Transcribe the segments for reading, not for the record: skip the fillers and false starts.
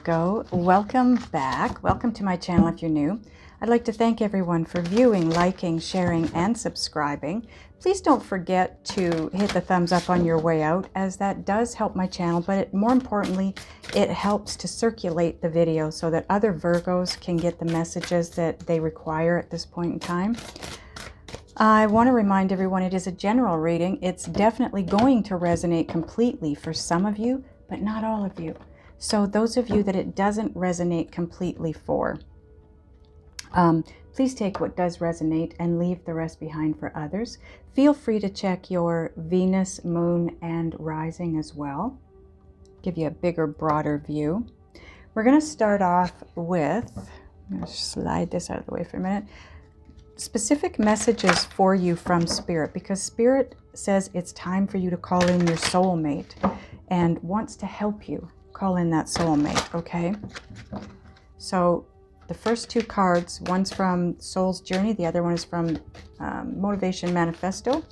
Virgo, welcome back. Welcome to my channel if you're new. I'd like to thank everyone for viewing, liking, sharing, and subscribing. Please don't forget to hit the thumbs up on your way out, as that does help my channel, but more importantly, it helps to circulate the video so that other Virgos can get the messages that they require at this point in time. I want to remind everyone it is a general reading. It's definitely going to resonate completely for some of you, but not all of you. So those of you that it doesn't resonate completely for, please take what does resonate and leave the rest behind for others. Feel free to check your Venus, Moon, and Rising as well. Give you a bigger, broader view. We're going to start off with, I'm going to slide this out of the way for a minute, specific messages for you from Spirit, because Spirit says it's time for you to call in your soulmate and wants to help you call in that soulmate, okay? So the first two cards, one's from Soul's Journey, the other one is from Motivation Manifesto.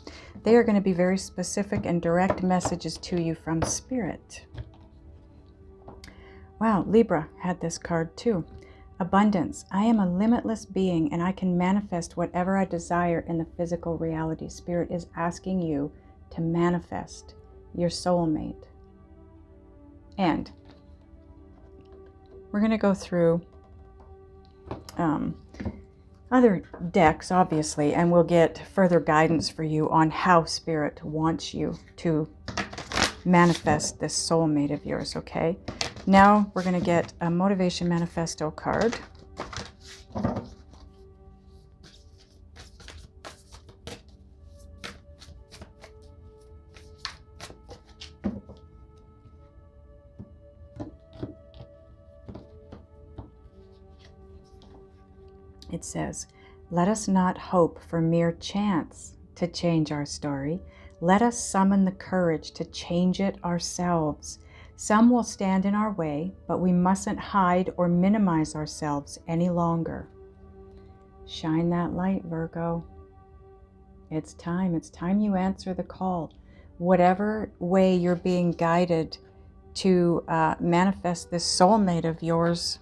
They are going to be very specific and direct messages to you from Spirit. Wow, Libra had this card too. Abundance. I am a limitless being and I can manifest whatever I desire in the physical reality. Spirit is asking you to manifest your soulmate. And we're going to go through other decks, obviously, and we'll get further guidance for you on how Spirit wants you to manifest this soulmate of yours, okay? Now we're going to get a Motivation Manifesto card. It says, "Let us not hope for mere chance to change our story. Let us summon the courage to change it ourselves. Some will stand in our way, but we mustn't hide or minimize ourselves any longer." Shine that light, Virgo. It's time. It's time you answer the call. Whatever way you're being guided to manifest this soulmate of yours,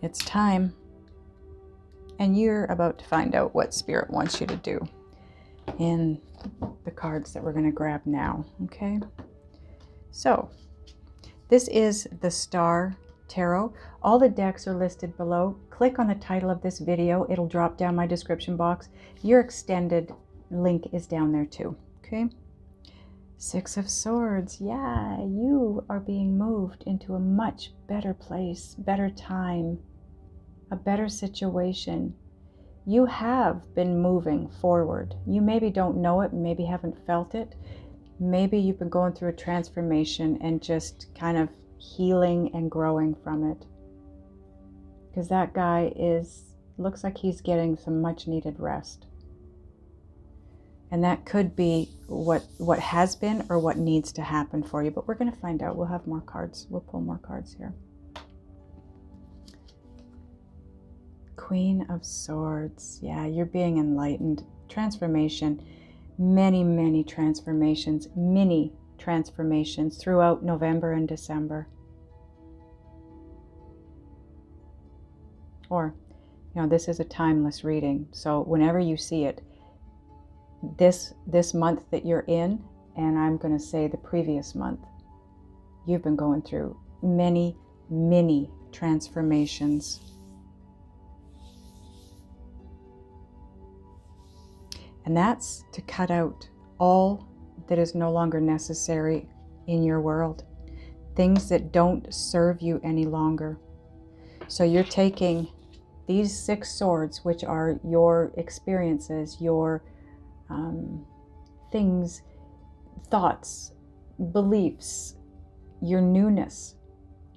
it's time. And you're about to find out what Spirit wants you to do in the cards that we're going to grab now, okay? So, this is the Star Tarot. All the decks are listed below. Click on the title of this video. It'll drop down my description box. Your extended link is down there too, okay? Six of Swords. Yeah, you are being moved into a much better place, better time, a better situation. You have been moving forward. You maybe don't know it, maybe haven't felt it. Maybe you've been going through a transformation and just kind of healing and growing from it. Because that guy looks like he's getting some much needed rest. And that could be what has been or what needs to happen for you. But we're going to find out. We'll have more cards. We'll pull more cards here. Queen of Swords. Yeah, you're being enlightened. Transformation. Many, many transformations. Mini transformations throughout November and December. Or, you know, this is a timeless reading. So whenever you see it, this month that you're in, and I'm going to say the previous month, you've been going through many, many transformations. And that's to cut out all that is no longer necessary in your world. Things that don't serve you any longer. So you're taking these six swords, which are your experiences, your things, thoughts, beliefs, your newness.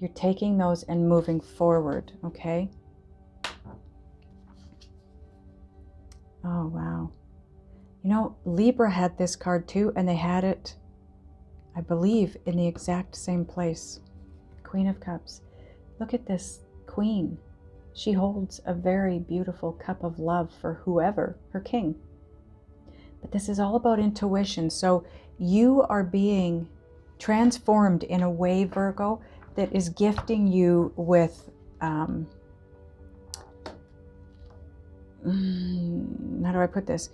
You're taking those and moving forward, okay? Oh, wow. You know, Libra had this card too, and they had it, I believe, in the exact same place. Queen of Cups. Look at this queen. She holds a very beautiful cup of love for whoever, her king. But this is all about intuition. So you are being transformed in a way, Virgo, that is gifting you with, how do I put this?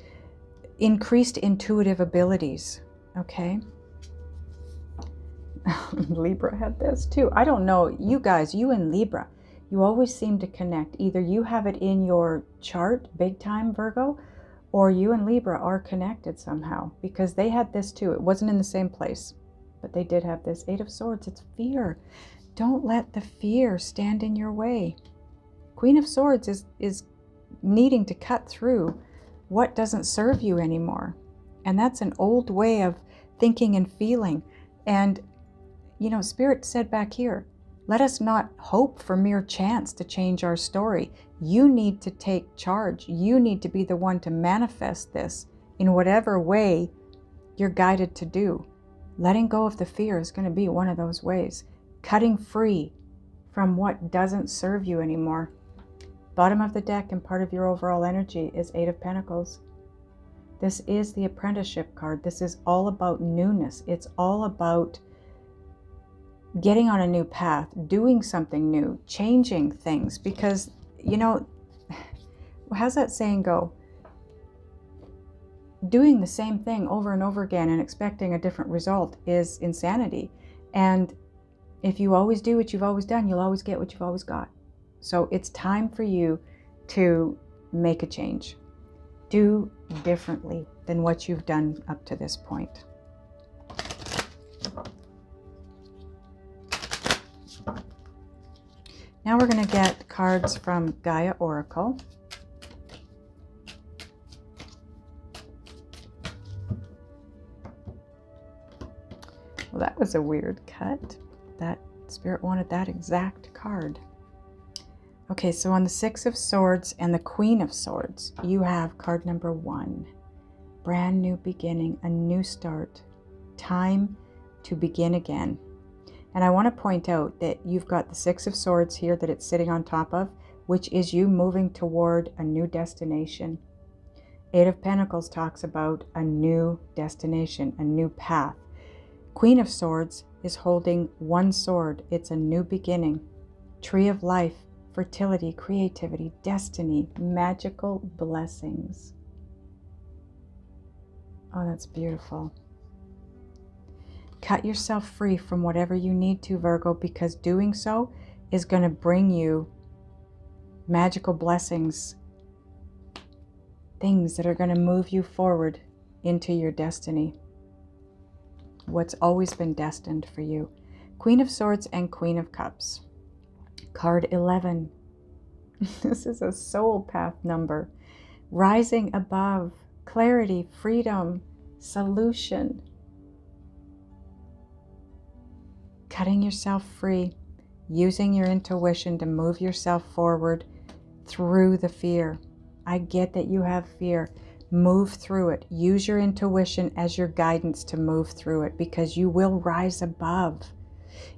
Increased intuitive abilities, okay? Libra had this too. I don't know, you guys, you and Libra, you always seem to connect. Either you have it in your chart, big time, Virgo, or you and Libra are connected somehow, because they had this too. It wasn't in the same place, but they did have this. 8 of Swords, it's fear. Don't let the fear stand in your way. Queen of Swords is needing to cut through what doesn't serve you anymore. And that's an old way of thinking and feeling. And, you know, Spirit said back here, let us not hope for mere chance to change our story. You need to take charge. You need to be the one to manifest this in whatever way you're guided to do. Letting go of the fear is going to be one of those ways. Cutting free from what doesn't serve you anymore. Bottom of the deck and part of your overall energy is 8 of Pentacles. This is the apprenticeship card. This is all about newness. It's all about getting on a new path, doing something new, changing things. Because, you know, how's that saying go? Doing the same thing over and over again and expecting a different result is insanity. And if you always do what you've always done, you'll always get what you've always got. So it's time for you to make a change. Do differently than what you've done up to this point. Now we're going to get cards from Gaia Oracle. Well, that was a weird cut. That Spirit wanted that exact card. Okay, so on the 6 of Swords and the Queen of Swords, you have card number 1. Brand new beginning, a new start. Time to begin again. And I want to point out that you've got the 6 of Swords here that it's sitting on top of, which is you moving toward a new destination. 8 of Pentacles talks about a new destination, a new path. Queen of Swords is holding one sword. It's a new beginning. Tree of Life, fertility, creativity, destiny, magical blessings. Oh, that's beautiful. Cut yourself free from whatever you need to, Virgo, because doing so is going to bring you magical blessings, things that are going to move you forward into your destiny, what's always been destined for you. Queen of Swords and Queen of Cups. Card 11. This is a soul path number. Rising above, clarity, freedom, solution. Cutting yourself free, using your intuition to move yourself forward through the fear. I get that you have fear. Move through it. Use your intuition as your guidance to move through it, because you will rise above.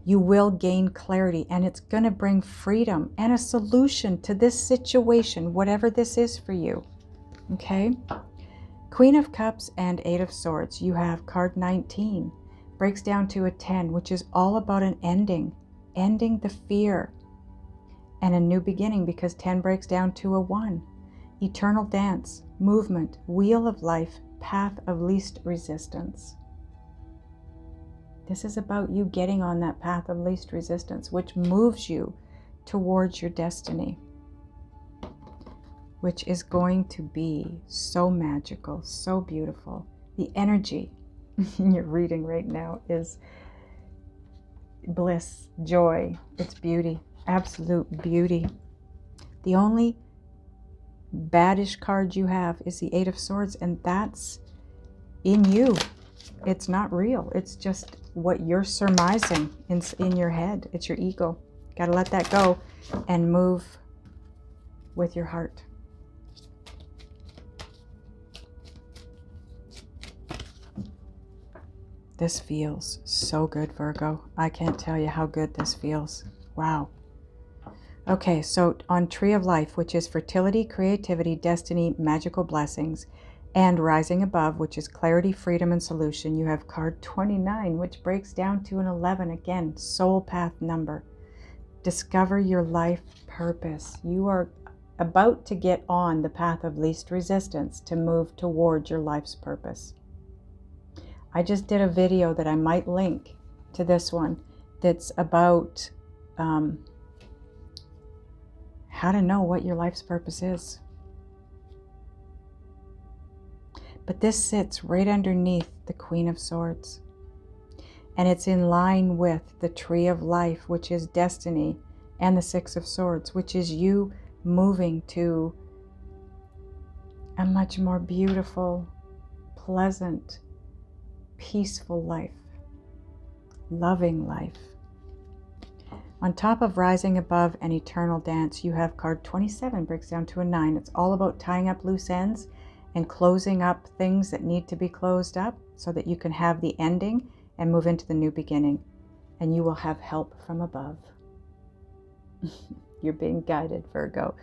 You will gain clarity, and it's going to bring freedom and a solution to this situation, whatever this is for you. Okay? Queen of Cups and 8 of Swords. You have card 19. Breaks down to a 10, which is all about an ending. Ending the fear. And a new beginning, because 10 breaks down to a 1. Eternal dance, movement, wheel of life, path of least resistance. This is about you getting on that path of least resistance, which moves you towards your destiny, which is going to be so magical, so beautiful. The energy in your reading right now is bliss, joy, it's beauty, absolute beauty. The only baddish card you have is the 8 of Swords, and that's in you. It's not real. It's just what you're surmising in your head. It's your ego. Got to let that go and move with your heart. This feels so good, Virgo. I can't tell you how good this feels. Wow. Okay, so on Tree of Life, which is fertility, creativity, destiny, magical blessings, And rising above, which is clarity, freedom, and solution, you have card 29, which breaks down to an 11. Again, soul path number. Discover your life purpose. You are about to get on the path of least resistance to move toward your life's purpose. I just did a video that I might link to this one that's about how to know what your life's purpose is. But this sits right underneath the Queen of Swords. And it's in line with the Tree of Life, which is destiny, and the Six of Swords, which is you moving to a much more beautiful, pleasant, peaceful life, loving life. On top of rising above an eternal dance, you have card 27, breaks down to a 9. It's all about tying up loose ends and closing up things that need to be closed up so that you can have the ending and move into the new beginning. And you will have help from above. You're being guided, Virgo.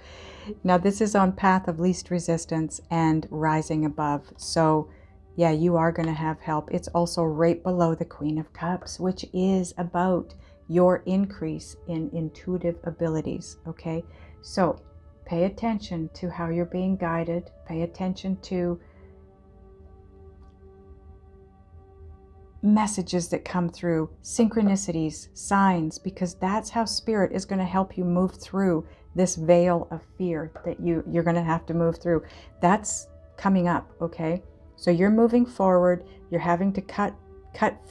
Now, this is on path of least resistance and rising above. So, yeah, you are going to have help. It's also right below the Queen of Cups, which is about your increase in intuitive abilities, okay? So, pay attention to how you're being guided. Pay attention to messages that come through, synchronicities, signs, because that's how Spirit is going to help you move through this veil of fear that you're going to have to move through. That's coming up, okay? So you're moving forward. You're having to cut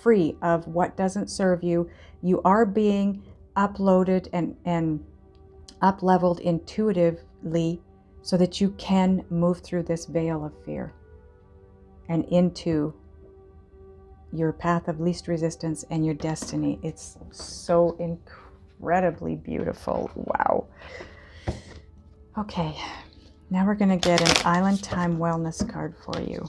free of what doesn't serve you. You are being uploaded and up-leveled intuitively so that you can move through this veil of fear and into your path of least resistance and your destiny. It's so incredibly beautiful. Wow. Okay, now we're going to get an Island Time Wellness card for you.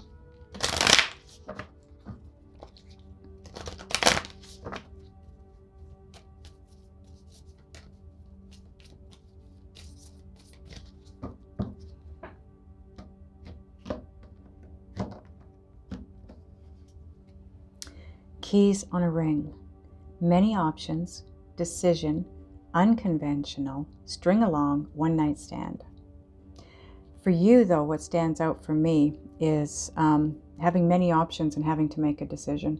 Keys on a ring. Many options, decision, unconventional, string along, one night stand. For you, though, what stands out for me is having many options and having to make a decision.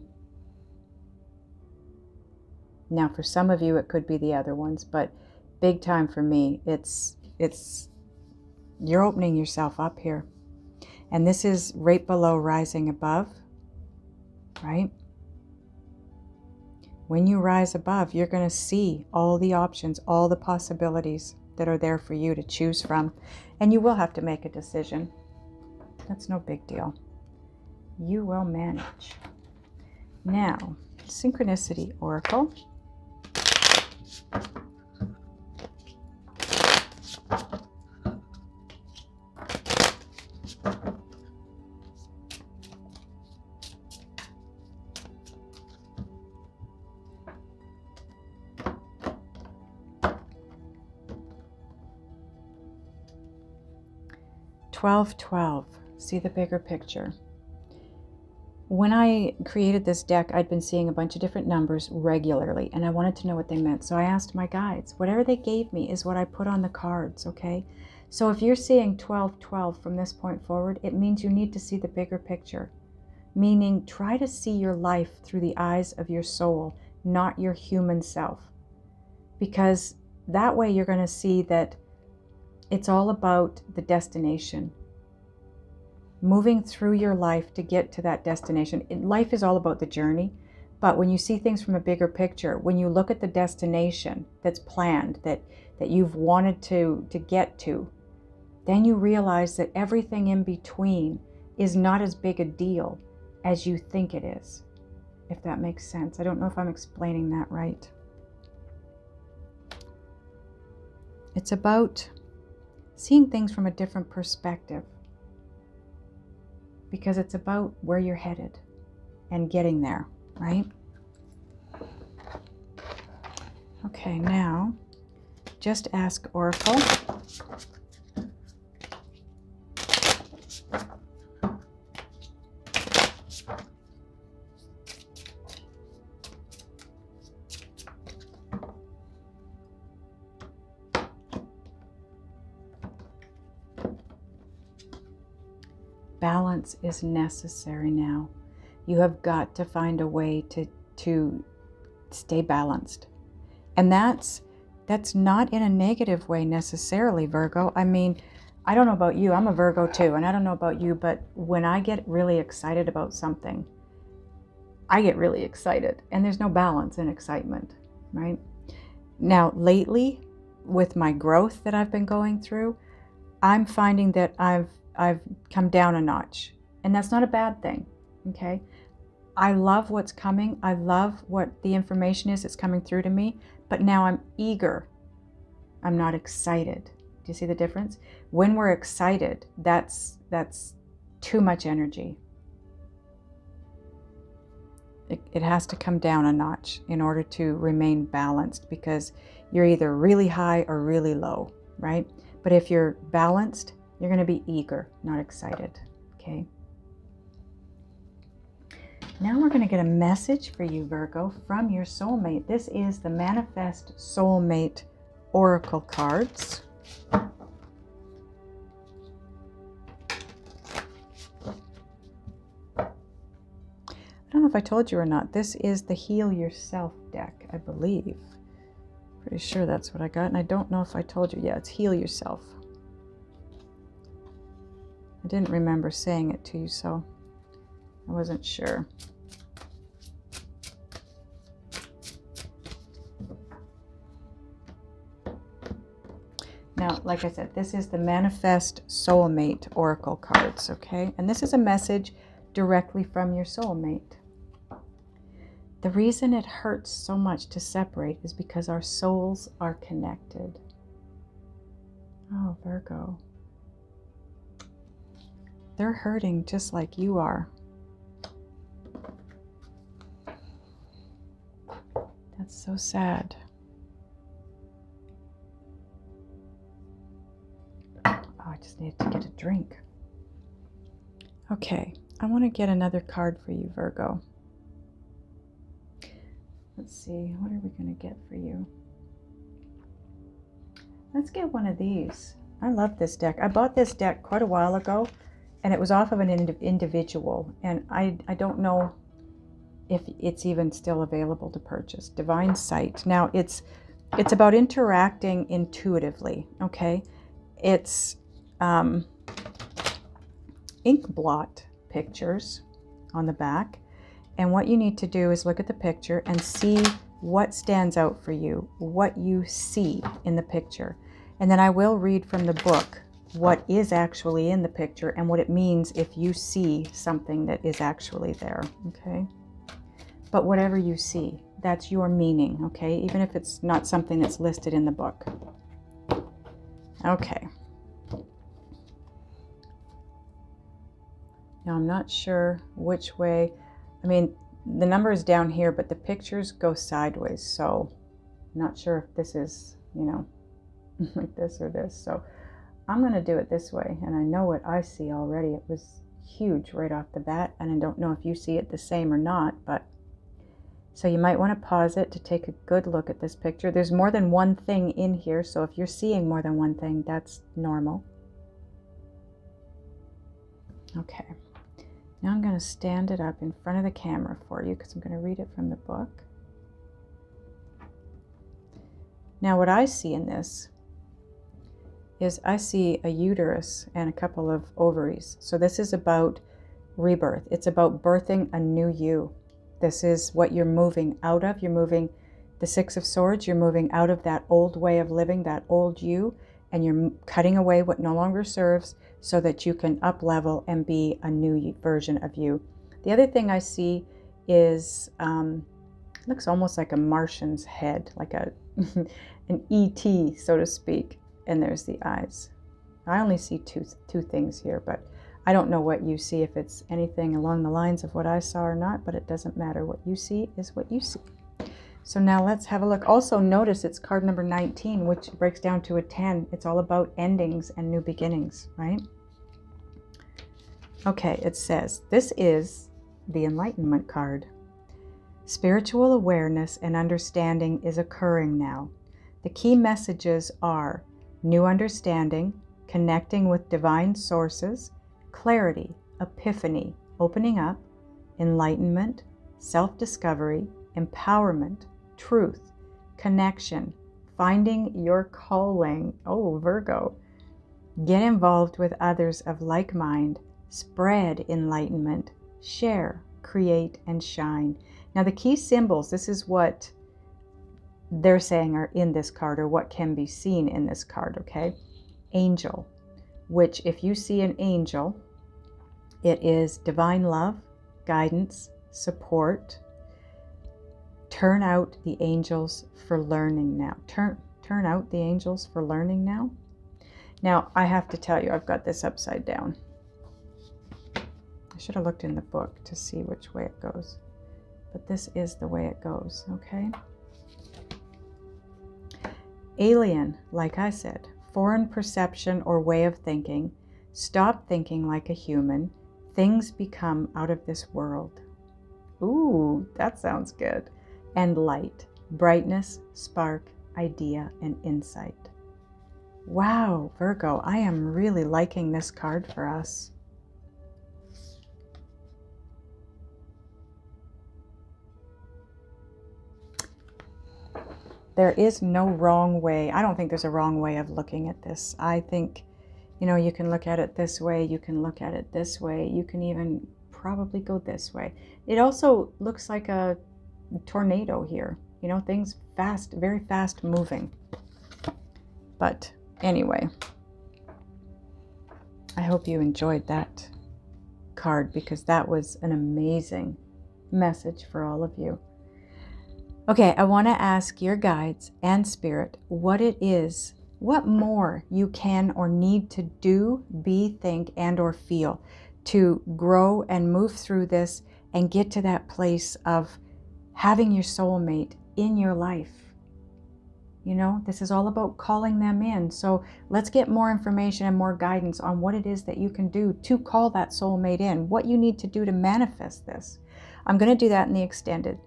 Now, for some of you, it could be the other ones, but big time for me, it's you're opening yourself up here. And this is right below rising above, right? When you rise above, you're going to see all the options, all the possibilities that are there for you to choose from. And you will have to make a decision. That's no big deal. You will manage. Now, Synchronicity Oracle. $12.12. See the bigger picture. When I created this deck, I'd been seeing a bunch of different numbers regularly, and I wanted to know what they meant. So I asked my guides. Whatever they gave me is what I put on the cards, okay? So if you're seeing 1212 from this point forward, it means you need to see the bigger picture. Meaning, try to see your life through the eyes of your soul, not your human self. Because that way you're going to see that it's all about the destination. Moving through your life to get to that destination. Life is all about the journey, but when you see things from a bigger picture, when you look at the destination that's planned, that you've wanted to get to, then you realize that everything in between is not as big a deal as you think it is, if that makes sense. I don't know if I'm explaining that right. It's about seeing things from a different perspective, because it's about where you're headed and getting there, right? Okay, now just ask Oracle. balance is necessary now. You have got to find a way to stay balanced. And that's not in a negative way necessarily, Virgo. I mean, I don't know about you, I'm a Virgo too, and I don't know about you, but when I get really excited about something, I get really excited, and there's no balance in excitement, right? Now, lately, with my growth that I've been going through, I'm finding that I've come down a notch, and that's not a bad thing, okay? I love what's coming. I love what the information is that's coming through to me, but now I'm eager. I'm not excited. Do you see the difference? When we're excited, that's too much energy. It has to come down a notch in order to remain balanced, because you're either really high or really low, right? But if you're balanced, you're going to be eager, not excited, okay? Now we're going to get a message for you, Virgo, from your soulmate. This is the Manifest Soulmate Oracle cards. I don't know if I told you or not. This is the Heal Yourself deck, I believe. Pretty sure that's what I got, and I don't know if I told you. Yeah, it's Heal Yourself. I didn't remember saying it to you, so I wasn't sure. Now, like I said, this is the Manifest Soulmate Oracle cards, okay? And this is a message directly from your soulmate. The reason it hurts so much to separate is because our souls are connected. Oh, Virgo. They're hurting just like you are. That's so sad. Oh, I just needed to get a drink. Okay, I want to get another card for you, Virgo. Let's see, what are we going to get for you? Let's get one of these. I love this deck. I bought this deck quite a while ago, and it was off of an individual, and I don't know if it's even still available to purchase. Divine Sight. Now, it's about interacting intuitively, okay? It's ink blot pictures on the back. And what you need to do is look at the picture and see what stands out for you, what you see in the picture. And then I will read from the book what is actually in the picture and what it means if you see something that is actually there, okay? But whatever you see, that's your meaning, okay? Even if it's not something that's listed in the book. Okay. Now, I'm not sure which way. I mean, the number is down here, but the pictures go sideways, so I'm not sure if this is, you know, like this or this. So I'm going to do it this way, and I know what I see already. It was huge right off the bat, and I don't know if you see it the same or not, but so you might want to pause it to take a good look at this picture. There's more than one thing in here, so if you're seeing more than one thing, that's normal. Okay. Now I'm going to stand it up in front of the camera for you because I'm going to read it from the book. Now what I see in this is I see a uterus and a couple of ovaries. So this is about rebirth. It's about birthing a new you. This is what you're moving out of. You're moving the Six of Swords. You're moving out of that old way of living, that old you, and you're cutting away what no longer serves so that you can up level and be a new version of you. The other thing I see is, looks almost like a Martian's head, like a an ET, so to speak. And there's the eyes. I only see two things here, but I don't know what you see, if it's anything along the lines of what I saw or not, but it doesn't matter. What you see is what you see. So now let's have a look. Also notice it's card number 19, which breaks down to a 10. It's all about endings and new beginnings, right? Okay, it says, this is the Enlightenment card. Spiritual awareness and understanding is occurring now. The key messages are new understanding, connecting with divine sources, clarity, epiphany, opening up, enlightenment, self-discovery, empowerment, truth, connection, finding your calling. Oh, Virgo. Get involved with others of like mind, spread enlightenment, share, create, and shine. Now the key symbols, this is what they're saying are in this card, or what can be seen in this card, okay? Angel, which if you see an angel, it is divine love, guidance, support. Turn out the angels for learning now. Turn out the angels for learning now. Now, I have to tell you, I've got this upside down. I should have looked in the book to see which way it goes. But this is the way it goes, okay? Alien, like I said, foreign perception or way of thinking. Stop thinking like a human. Things become out of this world. Ooh, that sounds good. And light, brightness, spark, idea, and insight. Wow, Virgo, I am really liking this card for us. There is no wrong way. I don't think there's a wrong way of looking at this. I think, you know, you can look at it this way, you can look at it this way, you can even probably go this way. It also looks like a tornado here. You know, things fast, very fast moving. But anyway, I hope you enjoyed that card, because that was an amazing message for all of you. Okay, I want to ask your guides and spirit what it is, what more you can or need to do, be, think, and or feel to grow and move through this and get to that place of having your soulmate in your life. You know, this is all about calling them in. So let's get more information and more guidance on what it is that you can do to call that soulmate in, what you need to do to manifest this. I'm going to do that in the extended.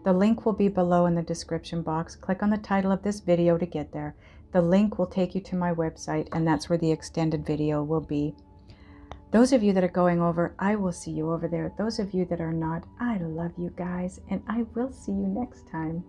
The link will be below in the description box. Click on the title of this video to get there. The link will take you to my website, and that's where the extended video will be. Those of you that are going over, I will see you over there. Those of you that are not, I love you guys, and I will see you next time.